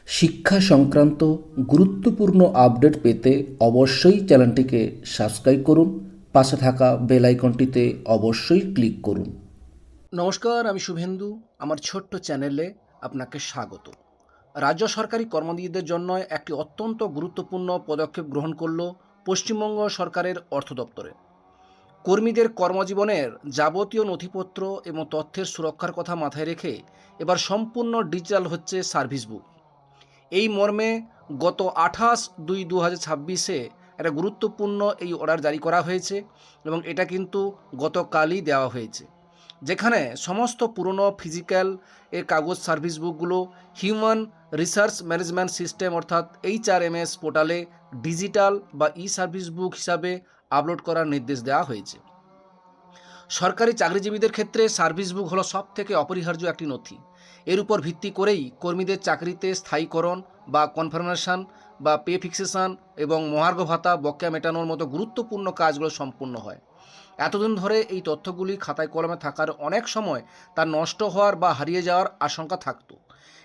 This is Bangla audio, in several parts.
শিক্ষা সংক্রান্ত গুরুত্বপূর্ণ আপডেট পেতে অবশ্যই চ্যানেলটিকে সাবস্ক্রাইব করুন। পাশে থাকা বেল আইকনটিতে অবশ্যই ক্লিক করুন। নমস্কার, আমি শুভেন্দু। আমার ছোট্ট চ্যানেলে আপনাকে স্বাগত। রাজ্য সরকারি কর্মজীবীদের জন্য একটি অত্যন্ত গুরুত্বপূর্ণ পদক্ষেপ গ্রহণ করল পশ্চিমবঙ্গ সরকারের অর্থ দপ্তরে। কর্মীদের কর্মজীবনের যাবতীয় নথিপত্র এবং তথ্যের সুরক্ষার কথা মাথায় রেখে এবার সম্পূর্ণ ডিজিটাল হচ্ছে সার্ভিস বুক। এই মর্মে গত 28/2/2026 একটা গুরুত্বপূর্ণ এই অর্ডার জারি করা হয়েছে এবং এটা কিন্তু গতকালই দেওয়া হয়েছে, যেখানে সমস্ত পুরনো ফিজিক্যাল এর কাগজ সার্ভিস বুকগুলো হিউম্যান রিসার্চ ম্যানেজমেন্ট সিস্টেম অর্থাৎ HRMS পোর্টালে ডিজিটাল বা ই সার্ভিস বুক হিসাবে আপলোড করার নির্দেশ দেওয়া হয়েছে। সরকারি চাকরিজীবীদের ক্ষেত্রে সার্ভিস বুক হলো সব থেকে অপরিহার্য একটি নথি। এর উপর ভিত্তি করেই কর্মীদের চাকরিতে স্থায়ীকরণ বা কনফার্মেশন বা পে ফিক্সেশন এবং মহার্ঘ ভাতা বকেয়া মেটানোর মতো গুরুত্বপূর্ণ কাজগুলো সম্পূর্ণ হয়। এতদিন ধরে এই তথ্যগুলি খাতায় কলমে থাকার অনেক সময় তা নষ্ট হওয়ার বা হারিয়ে যাওয়ার আশঙ্কা থাকত।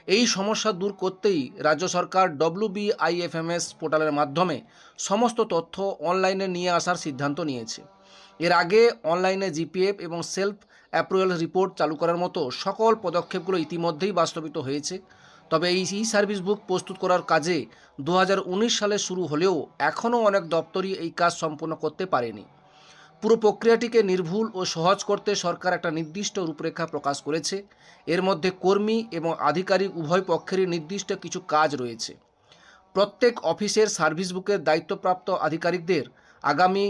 এই সমস্যা দূর করতেই রাজ্য সরকার WBIFMS পোর্টালের মাধ্যমে সমস্ত তথ্য অনলাইনে নিয়ে আসার সিদ্ধান্ত নিয়েছে। এর আগে অনলাইনে জিপিএফ এবং সেলফ অ্যাপ্রুভাল রিপোর্ট চালু করার মতো সকল পদক্ষেপগুলো ইতিমধ্যেই বাস্তবিত হয়েছে। তবে এই ই সার্ভিস বুক প্রস্তুত করার কাজে 2019 সালে শুরু হলেও এখনও অনেক দপ্তরই এই কাজ সম্পূর্ণ করতে পারেনি। পুরো প্রক্রিয়াটিকে নির্ভুল ও সহজ করতে সরকার একটা নির্দিষ্ট রূপরেখা প্রকাশ করেছে। এর মধ্যে কর্মী এবং আধিকারিক উভয় পক্ষেরই নির্দিষ্ট কিছু কাজ রয়েছে। প্রত্যেক অফিসের সার্ভিস বুকের দায়িত্বপ্রাপ্ত আধিকারিকদের আগামী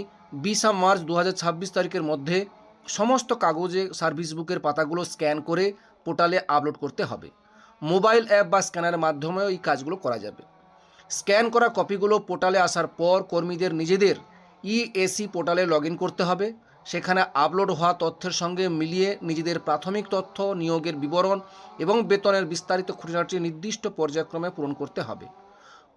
20 মার্চ 2026 তারিখের মধ্যে সমস্ত কাগজে সার্ভিস বুকের পাতাগুলো স্ক্যান করে পোর্টালে আপলোড করতে হবে। মোবাইল অ্যাপ বা স্ক্যানারের মাধ্যমেও এই কাজগুলো করা যাবে। স্ক্যান করা কপিগুলো পোর্টালে আসার পর কর্মীদের নিজেদের EAC পোর্টালে লগ ইন করতে হবে। সেখানে আপলোড হওয়া তথ্যের সঙ্গে মিলিয়ে নিজেদের প্রাথমিক তথ্য, নিয়োগের বিবরণ এবং বেতনের বিস্তারিত খুঁটিনাটি নির্দিষ্ট পর্যায়ক্রমে পূরণ করতে হবে।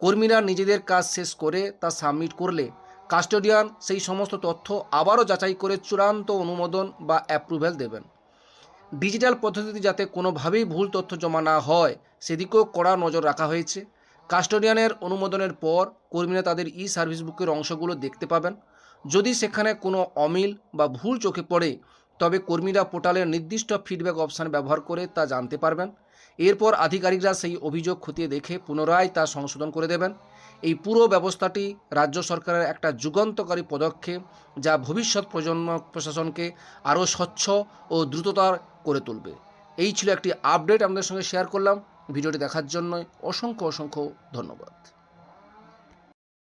কর্মীরা নিজেদের কাজ শেষ করে তা সাবমিট করলে কাস্টোডিয়ান সেই সমস্ত তথ্য আবারও যাচাই করে চূড়ান্ত অনুমোদন বা অ্যাপ্রুভ্যাল দেবেন। ডিজিটাল পদ্ধতিতে যাতে কোনোভাবেই ভুল তথ্য জমা না হয় সেদিকেও কড়া নজর রাখা হয়েছে। কাস্টোডিয়ানের অনুমোদনের পর কর্মীরা তাদের ই সার্ভিস বুকের অংশগুলো দেখতে পাবেন। যদি সেখানে কোনো অমিল বা ভুল চোখে পড়ে তবে কর্মীরা পোর্টালের নির্দিষ্ট ফিডব্যাক অপশান ব্যবহার করে তা জানতে পারবেন। এরপর আধিকারিকরা সেই অভিযোগ খতিয়ে দেখে পুনরায় তা সংশোধন করে দেবেন। এই পুরো ব্যবস্থাটি রাজ্য সরকারের একটা যুগান্তকারী পদক্ষেপ, যা ভবিষ্যৎ প্রজন্ম প্রশাসনকে আরও স্বচ্ছ ও দ্রুততর করে তুলবে। এই ছিল একটি আপডেট আমাদের সঙ্গে শেয়ার করলাম। ভিডিওটি দেখার জন্য অসংখ্য ধন্যবাদ।